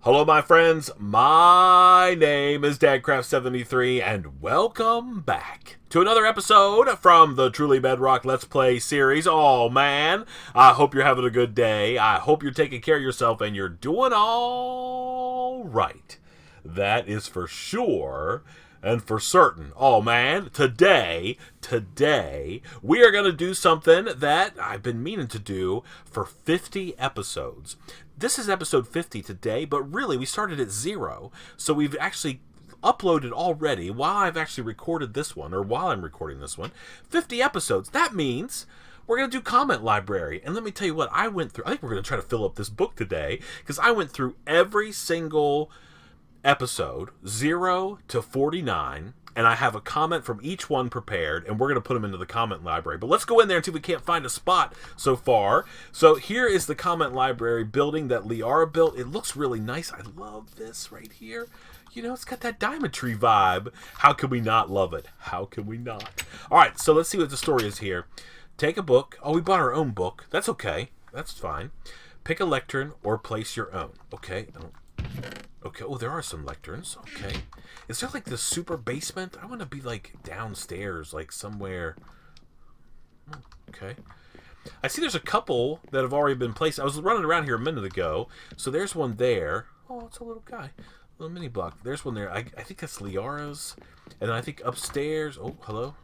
Hello my friends, my name is Dadcraft73 and welcome back to another episode from the Truly Bedrock Let's Play series. Oh man, I hope you're having a good day. I hope you're taking care of yourself and you're doing all right. That is for sure and for certain. Oh man, today, we are going to do something that I've been meaning to do for 50 episodes. This is episode 50 today, but really we started at 0. So we've actually uploaded already, while I've actually recorded this one, or while I'm recording this one, 50 episodes. That means we're going to do comment library. And let me tell you what I went through. I think we're going to try to fill up this book today, because I went through every single episode, 0 to 49, and I have a comment from each one prepared, and we're going to put them into the comment library. But let's go in there and see if we can't find a spot so far. So here is the comment library building that Liara built. It looks really nice. I love this right here. You know, it's got that diamond tree vibe. How can we not love it? How can we not? All right, so let's see what the story is here. Take a book. Oh, we bought our own book. That's okay. That's fine. Pick a lectern or place your own. Okay. Okay, oh, there are some lecterns. Okay. Is there like the super basement? I want to be like downstairs, like somewhere. Okay. I see there's a couple that have already been placed. I was running around here a minute ago. So there's one there. Oh, it's a little guy. Little mini block. There's one there. I think that's Liara's. And then I think upstairs. Oh, hello.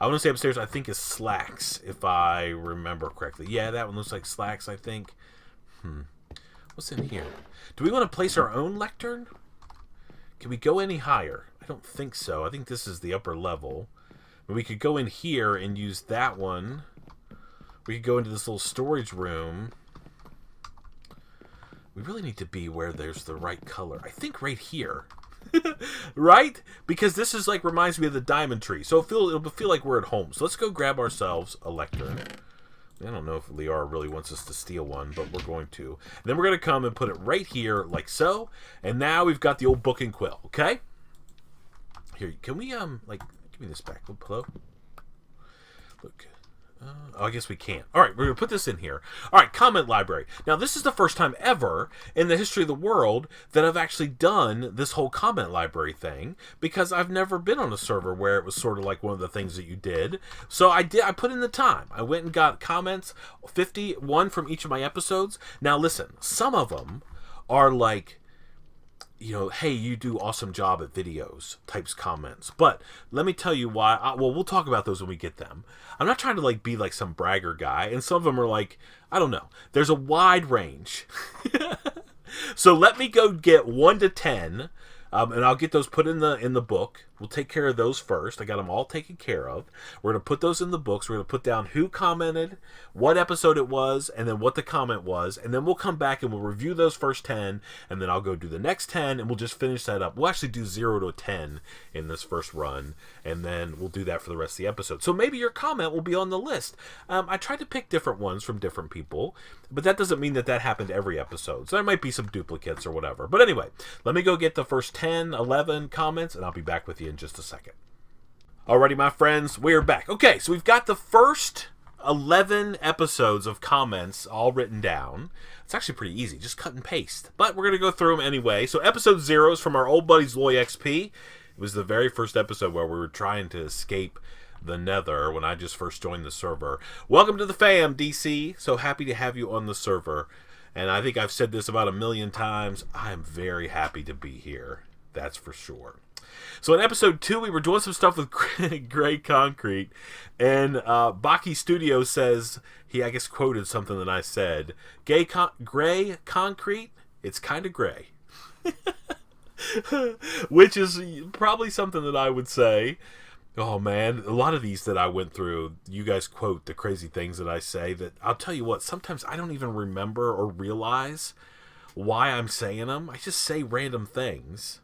I want to say upstairs, I think is Slacks, if I remember correctly. Yeah, that one looks like Slacks, I think. What's in here? Do we want to place our own lectern? Can we go any higher? I don't think so. I think this is the upper level. But we could go in here and use that one. We could go into this little storage room. We really need to be where there's the right color. I think right here. Right? Because this is like reminds me of the diamond tree. So it'll feel like we're at home. So let's go grab ourselves a lectern. I don't know if Liara really wants us to steal one, but we're going to. And then we're going to come and put it right here, like so. And now we've got the old book and quill, okay? Here, can we, like, give me this back. Oh, hello? Look. Oh, I guess we can't. All right, we're going to put this in here. All right, comment library. Now, this is the first time ever in the history of the world that I've actually done this whole comment library thing, because I've never been on a server where it was sort of like one of the things that you did. So I put in the time. I went and got comments, 51 from each of my episodes. Now, listen, some of them are like, you know, hey, you do awesome job at videos types comments. But let me tell you why. Well, we'll talk about those when we get them. I'm not trying to like be like some bragger guy. And some of them are like, I don't know. There's a wide range. So let me go get 1 to 10. And I'll get those put in the book. We'll take care of those first. I got them all taken care of. We're going to put those in the books. We're going to put down who commented, what episode it was, and then what the comment was. And then we'll come back and we'll review those first 10. And then I'll go do the next 10 and we'll just finish that up. We'll actually do 0 to 10 in this first run. And then we'll do that for the rest of the episode. So maybe your comment will be on the list. I tried to pick different ones from different people. But that doesn't mean that happened every episode. So there might be some duplicates or whatever. But anyway, let me go get the first 10, 11 comments, and I'll be back with you in just a second. Alrighty, my friends, we're back. Okay, so we've got the first 11 episodes of comments all written down. It's actually pretty easy, just cut and paste. But we're going to go through them anyway. So episode 0 is from our old buddies Loy XP. It was the very first episode where we were trying to escape the Nether when I just first joined the server. Welcome to the fam, DC. So happy to have you on the server. And I think I've said this about 1,000,000 times. I am very happy to be here. That's for sure. So in episode 2, we were doing some stuff with Gray Concrete. And Baki Studio says, he I guess quoted something that I said. Gray Concrete, it's kind of gray. Which is probably something that I would say. Oh man, a lot of these that I went through, you guys quote the crazy things that I say that I'll tell you what, sometimes I don't even remember or realize why I'm saying them. I just say random things.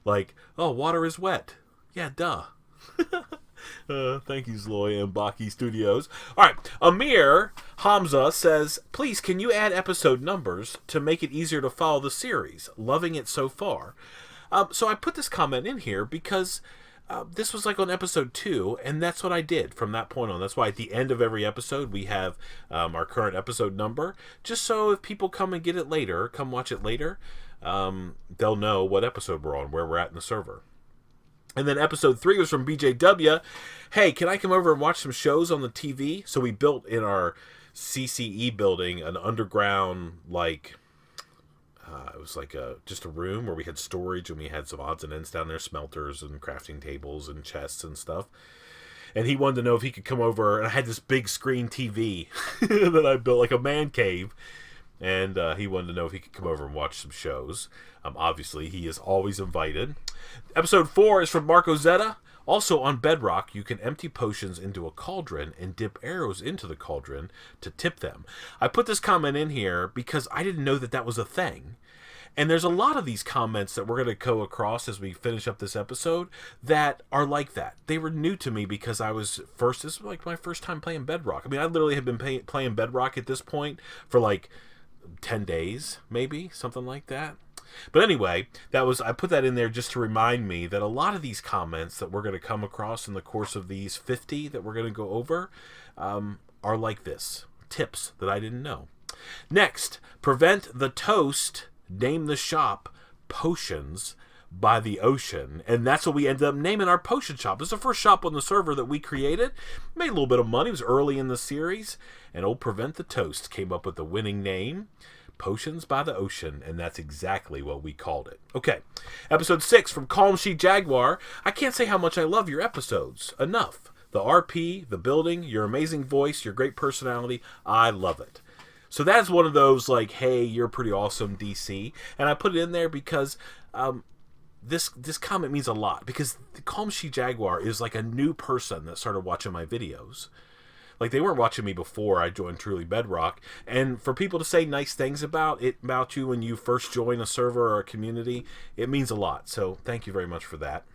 Like, oh, water is wet. Yeah, duh. Thank you, Zloy and Baki Studios. All right, Amir Hamza says, please, can you add episode numbers to make it easier to follow the series? Loving it so far. So I put this comment in here because this was like on episode 2, and that's what I did from that point on. That's why at the end of every episode we have our current episode number, just so if people come and get it later, come watch it later, they'll know what episode we're on, where we're at in the server. And then episode 3 was from BJW. Hey, can I come over and watch some shows on the TV? So we built in our CCE building an underground, like, it was like just a room where we had storage, and we had some odds and ends down there, smelters and crafting tables and chests and stuff. And he wanted to know if he could come over, and I had this big screen TV that I built, like a man cave. And he wanted to know if he could come over and watch some shows. Obviously, he is always invited. Episode 4 is from Marco Zeta. Also on Bedrock, you can empty potions into a cauldron and dip arrows into the cauldron to tip them. I put this comment in here because I didn't know that that was a thing. And there's a lot of these comments that we're going to go across as we finish up this episode that are like that. They were new to me because this was like my first time playing Bedrock. I mean, I literally have been playing Bedrock at this point for like 10 days, maybe, something like that. But anyway, I put that in there just to remind me that a lot of these comments that we're going to come across in the course of these 50 that we're going to go over are like this. Tips that I didn't know. Next, prevent the toast, name the shop, potions by the ocean. And that's what we ended up naming our potion shop. It's the first shop on the server that we created. Made a little bit of money. It was early in the series. And old Prevent the Toast came up with the winning name, Potions by the Ocean, and that's exactly what we called it. Okay, episode 6 from Calm She Jaguar. I can't say how much I love your episodes enough. The RP, the building, your amazing voice, your great personality, I love it. So that's one of those like, hey, you're pretty awesome, DC. And I put it in there because this comment means a lot. Because Calm She Jaguar is like a new person that started watching my videos. Like, they weren't watching me before I joined Truly Bedrock. And for people to say nice things about you when you first join a server or a community, it means a lot. So thank you very much for that.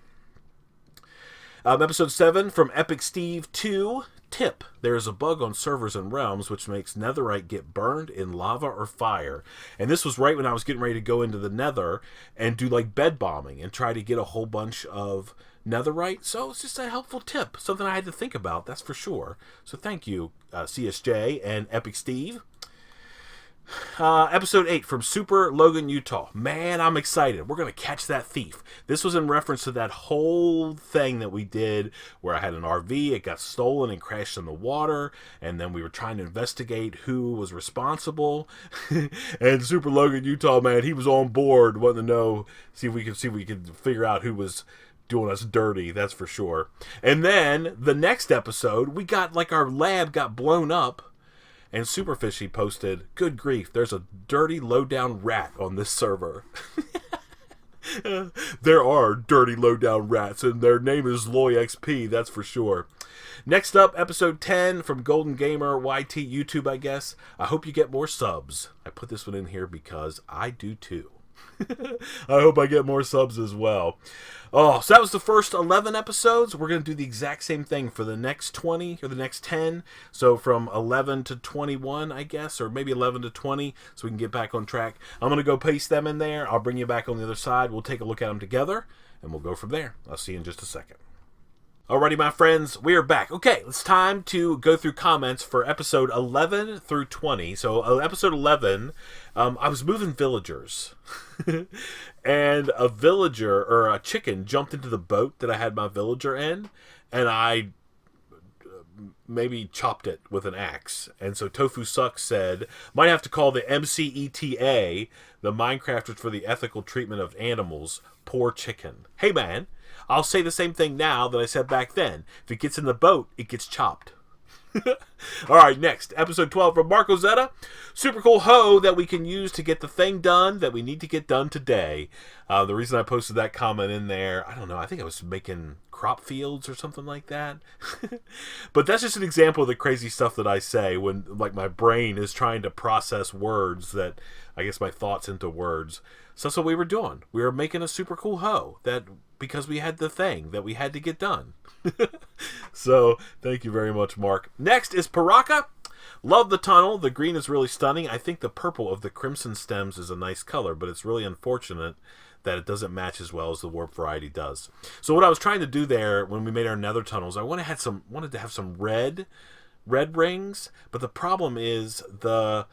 Episode 7 from Epic Steve 2. Tip: there is a bug on servers and realms which makes netherite get burned in lava or fire. And this was right when I was getting ready to go into the nether and do like bed bombing and try to get a whole bunch of netherite. So it's just a helpful tip, something I had to think about, that's for sure. So thank you, CSJ and Epic Steve. Episode 8 from Super Logan, Utah. Man, I'm excited. We're going to catch that thief. This was in reference to that whole thing that we did where I had an RV, it got stolen and crashed in the water, and then we were trying to investigate who was responsible. And Super Logan, Utah, man, he was on board, wanting to know, see if we could figure out who was doing us dirty, that's for sure. And then the next episode, we got like our lab got blown up. And Superfishy posted, good grief, there's a dirty, low-down rat on this server. There are dirty, low-down rats, and their name is LoyXP, that's for sure. Next up, episode 10 from Golden Gamer YT YouTube, I guess. I hope you get more subs. I put this one in here because I do too. I hope I get more subs as well. Oh, so that was the first 11 episodes. We're going to do the exact same thing for the next 20 or the next 10. So from 11 to 21, I guess, or maybe 11 to 20, so we can get back on track. I'm going to go paste them in there. I'll bring you back on the other side. We'll take a look at them together, and we'll go from there. I'll see you in just a second. Alrighty, my friends, we are back. Okay, it's time to go through comments for episode 11 through 20. So, episode 11, I was moving villagers. And a villager, or a chicken, jumped into the boat that I had my villager in. And I maybe chopped it with an axe. And so Tofu Sucks said, might have to call the MCETA, the Minecrafters for the Ethical Treatment of Animals, poor chicken. Hey, man. I'll say the same thing now that I said back then. If it gets in the boat, it gets chopped. Alright, next. Episode 12 from Marco Zeta. Super cool hoe that we can use to get the thing done that we need to get done today. The reason I posted that comment in there, I don't know, I think I was making crop fields or something like that. But that's just an example of the crazy stuff that I say when like my brain is trying to process words that, I guess my thoughts into words. So that's what we were doing. We were making a super cool hoe that because we had the thing that we had to get done. So thank you very much, Mark. Next is Paraka. Love the tunnel. The green is really stunning. I think the purple of the crimson stems is a nice color, but it's really unfortunate that it doesn't match as well as the warp variety does. So what I was trying to do there when we made our nether tunnels, I wanted to have some red rings, but the problem is the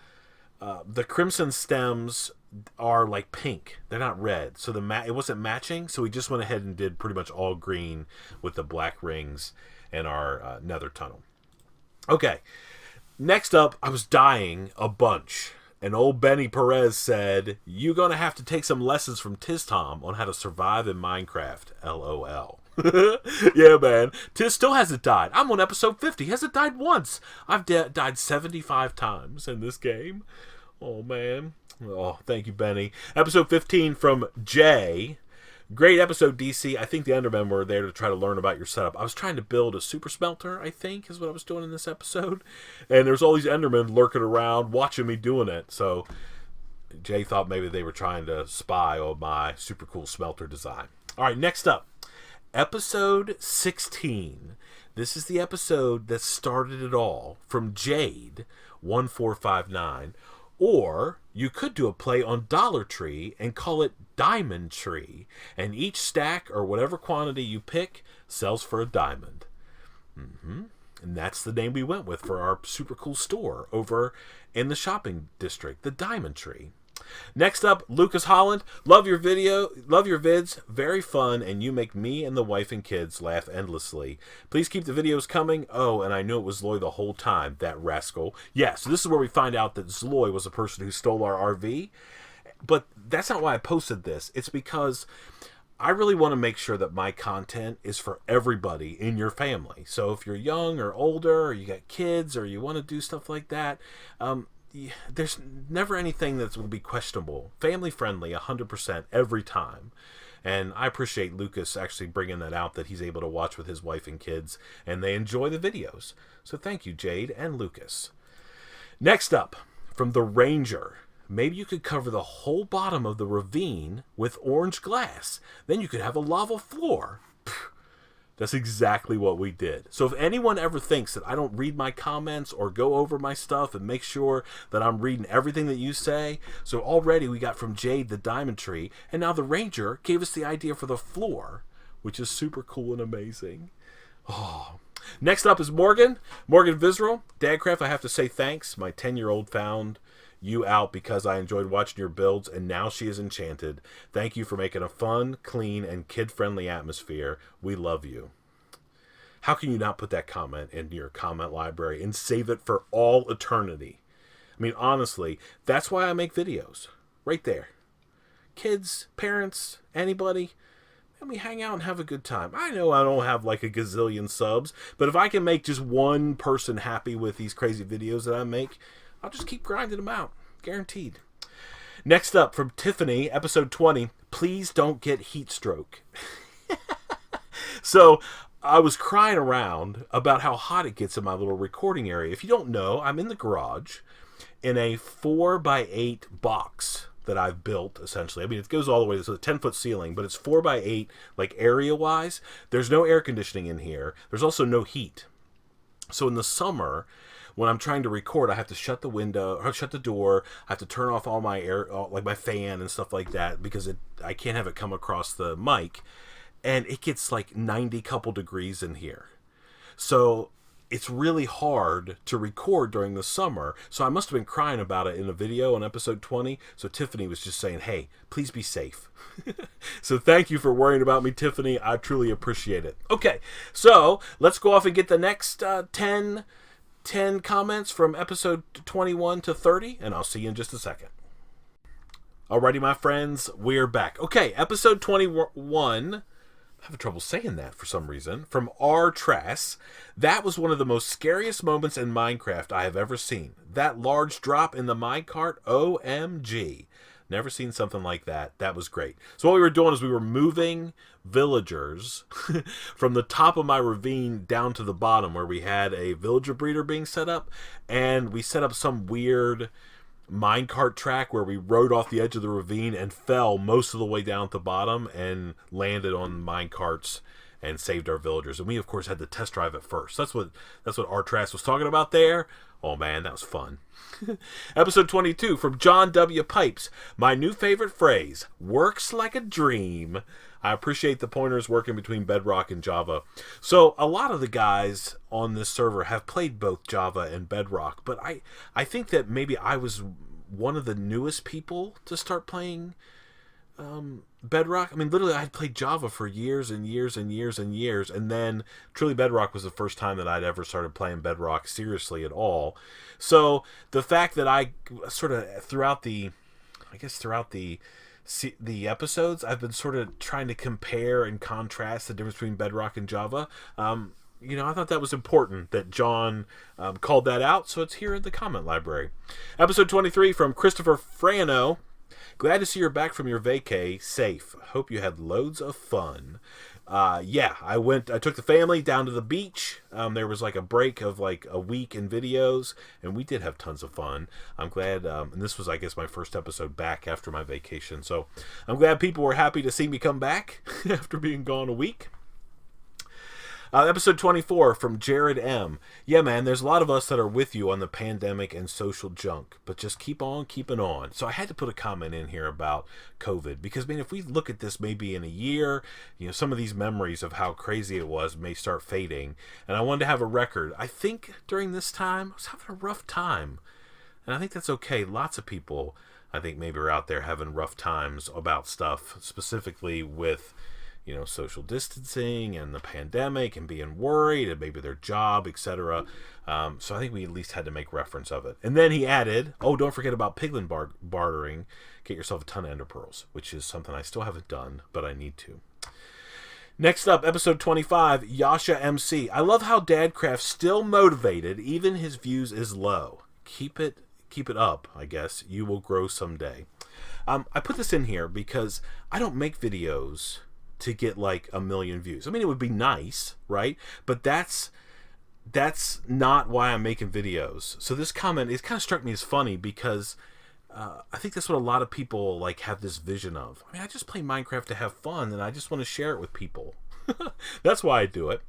crimson stems are like pink. They're not red, so it wasn't matching. So we just went ahead and did pretty much all green with the black rings in our nether tunnel. Okay, next up, I was dying a bunch. And old Benny Perez said, "You gonna have to take some lessons from Tiz Tom on how to survive in Minecraft." LOL. Yeah, man. Tiz still hasn't died. I'm on episode 50. He hasn't died once. I've died 75 times in this game. Oh, man. Oh, thank you, Benny. Episode 15 from Jay. Great episode, DC. I think the Endermen were there to try to learn about your setup. I was trying to build a super smelter, I think, is what I was doing in this episode. And there's all these Endermen lurking around, watching me doing it. So Jay thought maybe they were trying to spy on my super cool smelter design. All right, next up. Episode 16. This is the episode that started it all, from Jade1459. Or you could do a play on Dollar Tree and call it Diamond Tree. And each stack or whatever quantity you pick sells for a diamond. And that's the name we went with for our super cool store over in the shopping district, the Diamond Tree. Next up, Lucas Holland. Love your vids, very fun, and you make me and the wife and kids laugh endlessly. Please keep the videos coming. Oh, and I knew it was Zloy the whole time, that rascal. Yeah, so this is where we find out that Zloy was the person who stole our RV. But that's not why I posted this. It's because I really want to make sure that my content is for everybody in your family. So if you're young or older, or you got kids, or you want to do stuff like that, there's never anything that's going to be questionable. Family friendly 100% every time. And I appreciate Lucas actually bringing that out, that he's able to watch with his wife and kids and they enjoy the videos. So thank you, Jade and Lucas. Next up, from the Ranger. Maybe you could cover the whole bottom of the ravine with orange glass. Then you could have a lava floor. That's exactly what we did. So if anyone ever thinks that I don't read my comments or go over my stuff and make sure that I'm reading everything that you say, so already we got from Jade the Diamond Tree, and now the Ranger gave us the idea for the floor, which is super cool and amazing. Oh. Next up is Morgan Visceral. Dadcraft, I have to say thanks. My 10-year-old found you out because I enjoyed watching your builds, and now she is enchanted. Thank you for making a fun, clean, and kid-friendly atmosphere. We love you. How can you not put that comment in your comment library and save it for all eternity? I mean, honestly, that's why I make videos. Right there. Kids, parents, anybody, and we hang out and have a good time. I know I don't have like a gazillion subs, but if I can make just one person happy with these crazy videos that I make, I'll just keep grinding them out. Guaranteed. Next up, from Tiffany, episode 20. Please don't get heat stroke. So, I was crying around about how hot it gets in my little recording area. If you don't know, I'm in the garage in a 4x8 box that I've built, essentially. I mean, it goes all the way to a 10-foot ceiling, but it's 4x8, like, area-wise. There's no air conditioning in here. There's also no heat. So, in the summer, when I'm trying to record, I have to shut the window, or shut the door. I have to turn off all my air, like my fan and stuff like that, because I can't have it come across the mic. And it gets like 90 couple degrees in here. So it's really hard to record during the summer. So I must have been crying about it in a video on episode 20. So Tiffany was just saying, hey, please be safe. So thank you for worrying about me, Tiffany. I truly appreciate it. Okay, so let's go off and get the next 10 comments from episode 21 to 30, and I'll see you in just a second. Alrighty, my friends, we're back. Okay, episode 21, I'm having trouble saying that for some reason, from R. Trass. That was one of the most scariest moments in Minecraft I have ever seen. That large drop in the minecart, OMG. Never seen something like that. That was great. So what we were doing is we were moving villagers from the top of my ravine down to the bottom where we had a villager breeder being set up, and we set up some weird minecart track where we rode off the edge of the ravine and fell most of the way down at the bottom and landed on minecarts and saved our villagers. And we, of course, had to test drive it first. That's what Artras was talking about there. Oh, man, that was fun. Episode 22 from John W. Pipes. My new favorite phrase, works like a dream. I appreciate the pointers working between Bedrock and Java. So a lot of the guys on this server have played both Java and Bedrock, but I think that maybe I was one of the newest people to start playing Bedrock. I mean, literally, I had played Java for years and years and years and years, and then truly Bedrock was the first time that I'd ever started playing Bedrock seriously at all. So the fact that I sort of throughout the episodes, I've been sort of trying to compare and contrast the difference between Bedrock and Java. I thought that was important that John called that out, so it's here in the comment library. Episode 23 from Christopher Frano. Glad to see you're back from your vacay safe. Hope you had loads of fun. Yeah, I took the family down to the beach. There was like a break of like a week in videos, and we did have tons of fun. I'm glad, and this was, I guess, my first episode back after my vacation, so I'm glad people were happy to see me come back after being gone a week. Episode 24 from Jared M. Yeah, man, there's a lot of us that are with you on the pandemic and social junk, but just keep on keeping on. So I had to put a comment in here about COVID because, man, if we look at this maybe in a year, some of these memories of how crazy it was may start fading. And I wanted to have a record. I think during this time, I was having a rough time. And I think that's okay. Lots of people, I think, maybe are out there having rough times about stuff, specifically with social distancing and the pandemic and being worried and maybe their job, etc. So I think we at least had to make reference of it. And then he added, don't forget about piglin bartering. Get yourself a ton of ender pearls, which is something I still haven't done, but I need to. Next up, episode 25, Yasha MC. I love how Dadcraft's still motivated, even his views is low. Keep it up, I guess. You will grow someday. I put this in here because I don't make videos to get like 1 million views. I mean, it would be nice, right? But that's not why I'm making videos. So this comment, it kind of struck me as funny because I think that's what a lot of people like have this vision of. I mean, I just play Minecraft to have fun and I just want to share it with people. That's why I do it.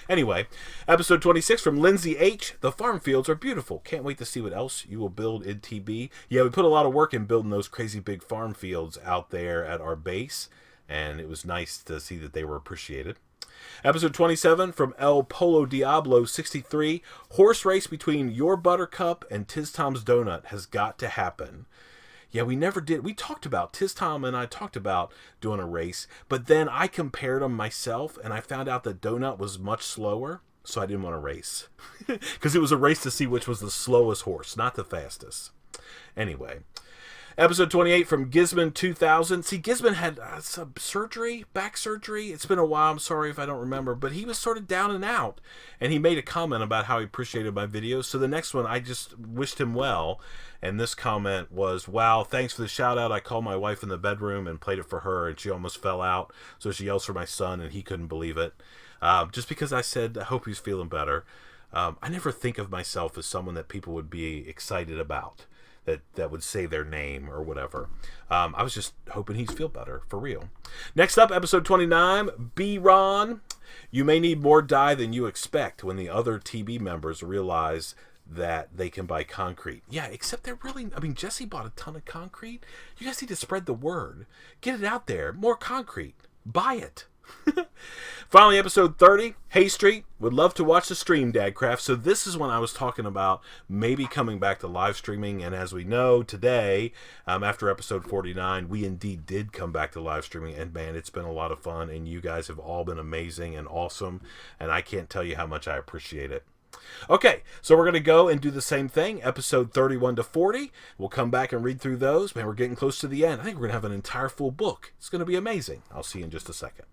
Anyway, episode 26 from Lindsay H. The farm fields are beautiful. Can't wait to see what else you will build in TB. Yeah, we put a lot of work in building those crazy big farm fields out there at our base. And it was nice to see that they were appreciated. Episode 27 from El Polo Diablo 63. Horse race between your Buttercup and Tiz Tom's Donut has got to happen. Yeah, we never did. We talked about, Tiz Tom and I talked about doing a race, but then I compared them myself, and I found out that Donut was much slower, so I didn't want to race. Because it was a race to see which was the slowest horse, not the fastest. Anyway. Episode 28 from Gizman 2000. See, Gizman had some surgery, back surgery. It's been a while. I'm sorry if I don't remember. But he was sort of down and out. And he made a comment about how he appreciated my videos. So the next one, I just wished him well. And this comment was, wow, thanks for the shout out. I called my wife in the bedroom and played it for her. And she almost fell out. So she yells for my son and he couldn't believe it. Just because I said, I hope he's feeling better. I never think of myself as someone that people would be excited about. That would say their name or whatever. I was just hoping he'd feel better, for real. Next up, episode 29, B-Ron. You may need more dye than you expect when the other TB members realize that they can buy concrete. Yeah, except they're really... I mean, Jesse bought a ton of concrete. You guys need to spread the word. Get it out there. More concrete. Buy it. Finally, episode 30, Hay Street. Would love to watch the stream, Dadcraft. So this is when I was talking about maybe coming back to live streaming. And as we know, today, after episode 49, we indeed did come back to live streaming. And man, it's been a lot of fun. And you guys have all been amazing and awesome. And I can't tell you how much I appreciate it. Okay, so we're going to go and do the same thing, episode 31 to 40. We'll come back and read through those. Man, we're getting close to the end. I think we're going to have an entire full book. It's going to be amazing. I'll see you in just a second.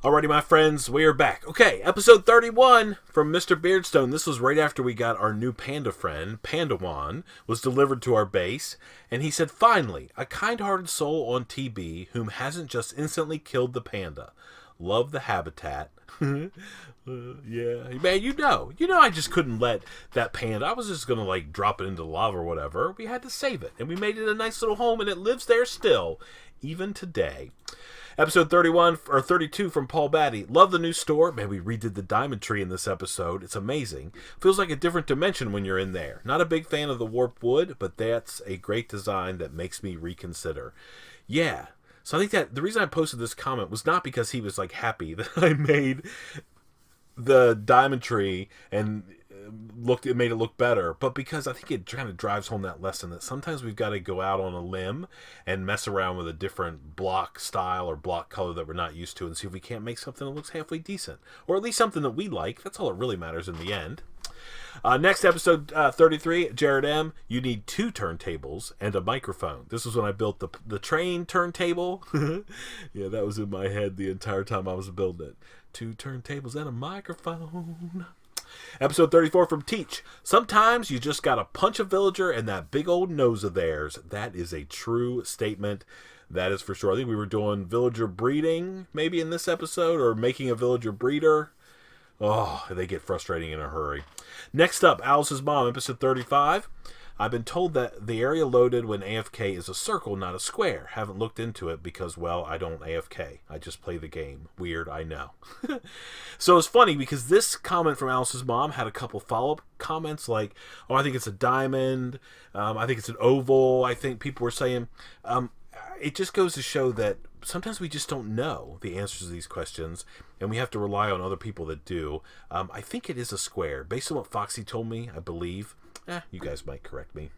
Alrighty, my friends, we are back. Okay, episode 31 from Mr. Beardstone. This was right after we got our new panda friend, Pandawan, was delivered to our base. And he said, finally, a kind-hearted soul on TB whom hasn't just instantly killed the panda. Love the habitat. Yeah, man, you know I just couldn't let that panda, I was just going to like drop it into lava or whatever. We had to save it. And we made it a nice little home and it lives there still, even today. Episode 31 or 32 from Paul Batty. Love the new store. Man, we redid the diamond tree in this episode. It's amazing. Feels like a different dimension when you're in there. Not a big fan of the warped wood, but that's a great design that makes me reconsider. Yeah. So I think that the reason I posted this comment was not because he was like happy that I made the diamond tree and it made it look better, but because I think it kind of drives home that lesson that sometimes we've got to go out on a limb and mess around with a different block style or block color that we're not used to and see if we can't make something that looks halfway decent, or at least something that we like. That's all that really matters in the end. Next episode 33, Jared M. You need 2 turntables and a microphone. This was when I built the train turntable. Yeah, that was in my head the entire time I was building it. 2 turntables and a microphone. Episode 34 from Teach. Sometimes you just gotta punch a villager in that big old nose of theirs. That is a true statement. That is for sure. I think we were doing villager breeding maybe in this episode, or making a villager breeder. Oh, they get frustrating in a hurry. Next up, Alice's Mom, episode 35. I've been told that the area loaded when AFK is a circle, not a square. Haven't looked into it because, well, I don't AFK. I just play the game. Weird, I know. So it's funny because this comment from Alice's Mom had a couple follow-up comments like, oh, I think it's a diamond. I think it's an oval. I think people were saying... it just goes to show that sometimes we just don't know the answers to these questions, and we have to rely on other people that do. I think it is a square. Based on what Foxy told me, I believe. You guys might correct me.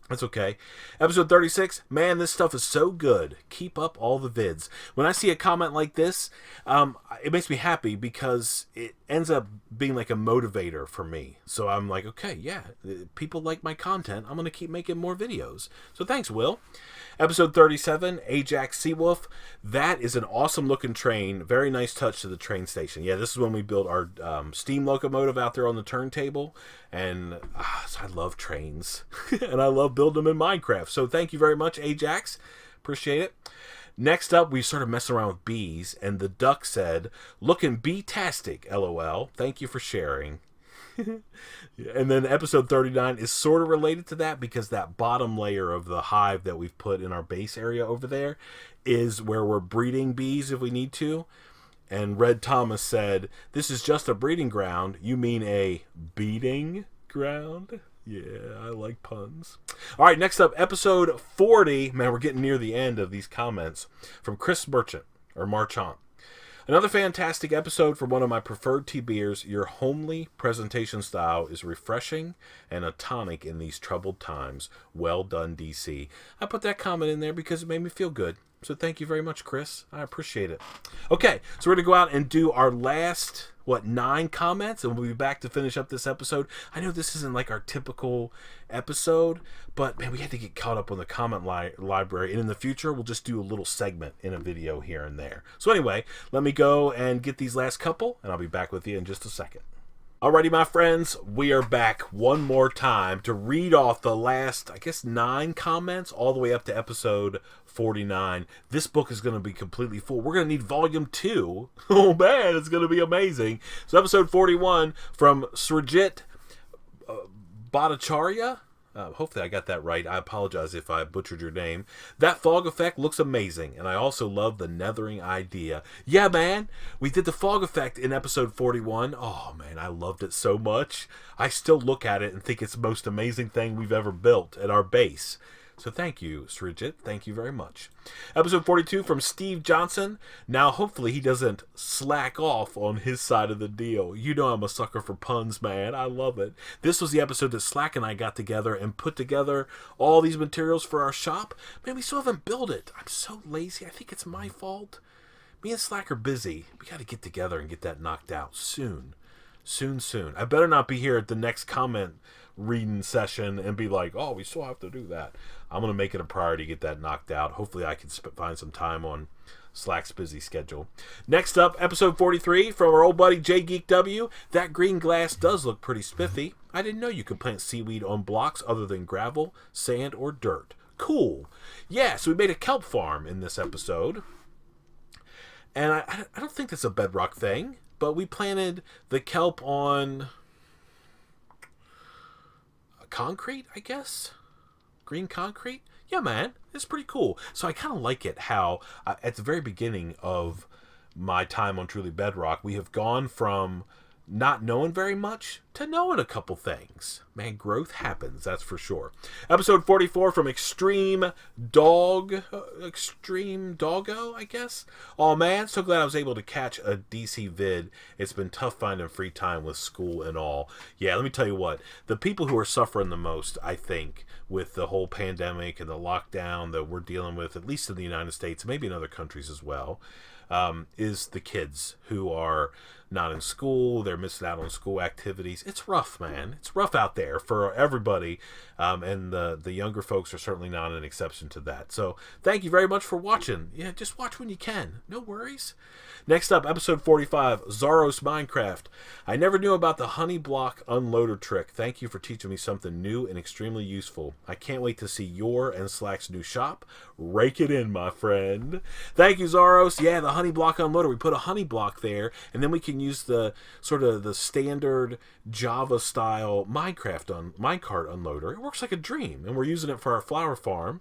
That's okay. Episode 36. Man, this stuff is so good. Keep up all the vids. When I see a comment like this, it makes me happy because it ends up being like a motivator for me. So I'm like, okay, yeah, people like my content. I'm going to keep making more videos. So thanks, Will. Episode 37, Ajax Seawolf. That is an awesome looking train. Very nice touch to the train station. Yeah, this is when we built our steam locomotive out there on the turntable. And I love trains. And I love building them in Minecraft. So thank you very much, Ajax. Appreciate it. Next up, we started messing around with bees. And the duck said, looking bee-tastic, LOL. Thank you for sharing. And then episode 39 is sort of related to that because that bottom layer of the hive that we've put in our base area over there is where we're breeding bees if we need to. And Red Thomas said, this is just a breeding ground. You mean a beating ground? Yeah, I like puns. All right, next up, episode 40. Man, we're getting near the end of these comments from Chris Merchant, or Marchant. Another fantastic episode from one of my preferred tea beers. Your homely presentation style is refreshing and a tonic in these troubled times. Well done, DC. I put that comment in there because it made me feel good. So thank you very much, Chris. I appreciate it. Okay, so we're going to go out and do our last, 9 comments, and we'll be back to finish up this episode. I know this isn't like our typical episode, but man, we had to get caught up on the comment library, and in the future, we'll just do a little segment in a video here and there. So anyway, let me go and get these last couple, and I'll be back with you in just a second. Alrighty, my friends, we are back one more time to read off the last, 9 comments all the way up to episode 49. This book is going to be completely full. We're going to need volume 2. Oh man, it's going to be amazing. So episode 41 from Srijit Bhattacharya. Hopefully I got that right. I apologize if I butchered your name. That fog effect looks amazing, and I also love the nethering idea. Yeah, man, we did the fog effect in episode 41. Oh, man, I loved it so much. I still look at it and think it's the most amazing thing we've ever built at our base. So thank you, Srijit. Thank you very much. Episode 42 from Steve Johnson. Now, hopefully he doesn't slack off on his side of the deal. You know I'm a sucker for puns, man. I love it. This was the episode that Slack and I got together and put together all these materials for our shop. Man, we still haven't built it. I'm so lazy. I think it's my fault. Me and Slack are busy. We got to get together and get that knocked out soon. Soon. I better not be here at the next comment reading session and be like, oh, we still have to do that. I'm going to make it a priority to get that knocked out. Hopefully I can find some time on Slack's busy schedule. Next up, episode 43 from our old buddy J Geek W. That green glass does look pretty spiffy. I didn't know you could plant seaweed on blocks other than gravel, sand, or dirt. Cool. Yeah, so we made a kelp farm in this episode. And I don't think that's a bedrock thing, but we planted the kelp on concrete, I guess? Green concrete? Yeah, man, it's pretty cool. So I kind of like it how at the very beginning of my time on Truly Bedrock, we have gone from not knowing very much to knowing a couple things. Man, growth happens, that's for sure. Episode 44 from Extreme Doggo, I guess. Oh man, so glad I was able to catch a DC vid. It's been tough finding free time with school and all. Yeah, let me tell you what, the people who are suffering the most, I think, with the whole pandemic and the lockdown that we're dealing with, at least in the United States, maybe in other countries as well, is the kids who are not in school. They're missing out on school activities. It's rough, man. It's rough out there for everybody, and the younger folks are certainly not an exception to that. So thank you very much for watching. Yeah, just watch when you can. No worries. Next up, episode 45, Zaros Minecraft. I never knew about the honey block unloader trick. Thank you for teaching me something new and extremely useful. I can't wait to see your and Slack's new shop. Rake it in, my friend. Thank you, Zaros. Yeah, the honey block unloader. We put a honey block there, and then we can use the sort of the standard Java style minecart unloader. It works like a dream, and we're using it for our flower farm.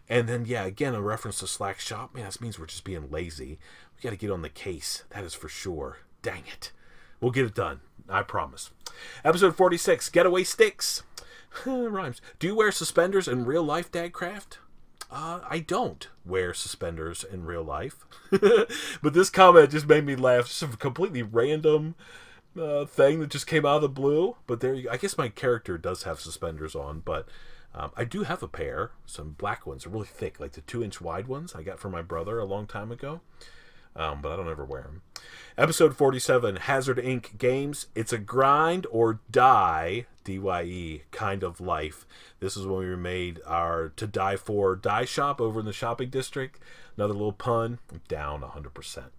And then, yeah, again, a reference to Slack's shop. Man, this means we're just being lazy. We got to get on the case. That is for sure. Dang it. We'll get it done. I promise. Episode 46, Getaway Sticks. Rhymes. Do you wear suspenders in real life, Dadcraft? I don't wear suspenders in real life. But this comment just made me laugh. Just a completely random thing that just came out of the blue. But there you go. I guess my character does have suspenders on, but I do have a pair. Some black ones. They're really thick, like the 2-inch wide ones I got from my brother a long time ago. But I don't ever wear them. Episode 47, Hazard Inc. Games. It's a grind or die, D-Y-E, kind of life. This is when we made our To Die For die shop over in the shopping district. Another little pun. I'm down 100%.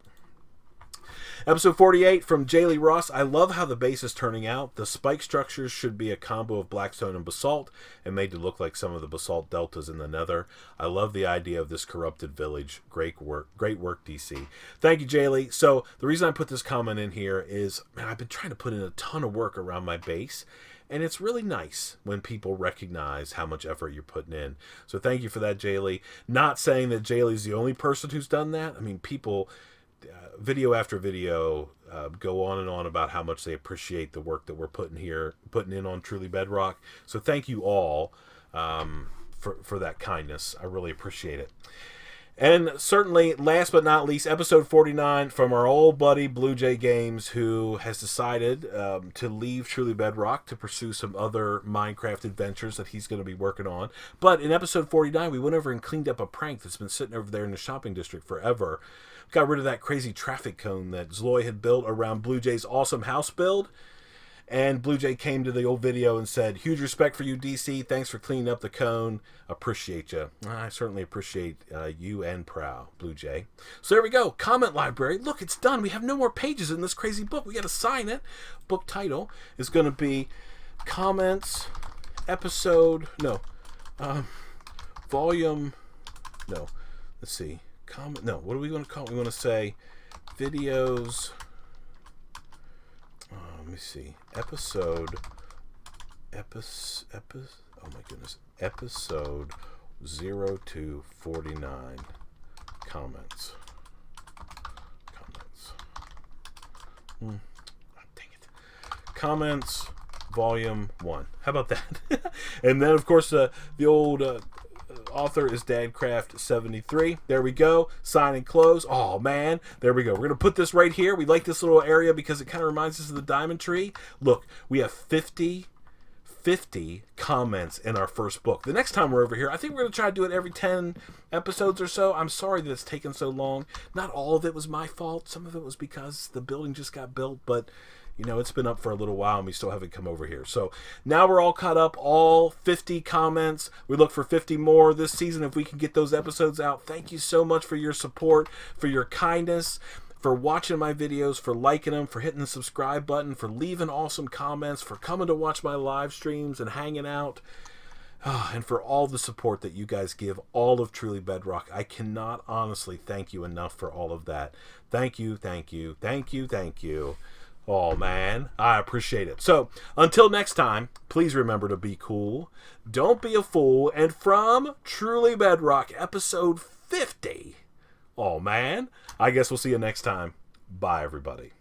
Episode 48 from Jaylee Ross. I love how the base is turning out. The spike structures should be a combo of blackstone and basalt and made to look like some of the basalt deltas in the nether. I love the idea of this corrupted village. Great work, DC. Thank you, Jaylee. So the reason I put this comment in here is, man, I've been trying to put in a ton of work around my base, and it's really nice when people recognize how much effort you're putting in. So thank you for that, Jaylee. Not saying that Jaylee's the only person who's done that. I mean, people... video after video go on and on about how much they appreciate the work that we're putting in on Truly Bedrock. So thank you all for that kindness. I really appreciate it. And certainly, last but not least, episode 49 from our old buddy Blue Jay Games, who has decided to leave Truly Bedrock to pursue some other Minecraft adventures that he's going to be working on. But in episode 49, we went over and cleaned up a prank that's been sitting over there in the shopping district forever. Got rid of that crazy traffic cone that Zloy had built around Blue Jay's awesome house build. And Blue Jay came to the old video and said, huge respect for you, DC. Thanks for cleaning up the cone. Appreciate you. I certainly appreciate you and Prow, Blue Jay. So there we go. Comment library. Look, it's done. We have no more pages in this crazy book. We got to sign it. Book title is going to be comments, episode, no, volume, no, let's see. Comment, no, what are we going to call it? We want to say videos. Let me see. Episode. Oh my goodness. Episode 0 to 49. Comments. Oh, dang it. Comments, volume 1. How about that? And then, of course, the old author is Dadcraft73. There we go. Sign and close. Oh, man. There we go. We're going to put this right here. We like this little area because it kind of reminds us of the diamond tree. Look, we have 50 comments in our first book. The next time we're over here, I think we're going to try to do it every 10 episodes or so. I'm sorry that it's taken so long. Not all of it was my fault. Some of it was because the building just got built, but you know, it's been up for a little while and we still haven't come over here. So now we're all caught up, all 50 comments. We look for 50 more this season if we can get those episodes out. Thank you so much for your support, for your kindness, for watching my videos, for liking them, for hitting the subscribe button, for leaving awesome comments, for coming to watch my live streams and hanging out. And for all the support that you guys give all of Truly Bedrock. I cannot honestly thank you enough for all of that. Thank you, thank you, thank you, thank you. Oh, man, I appreciate it. So, until next time, please remember to be cool. Don't be a fool. And from Truly Bedrock, episode 50. Oh, man, I guess we'll see you next time. Bye, everybody.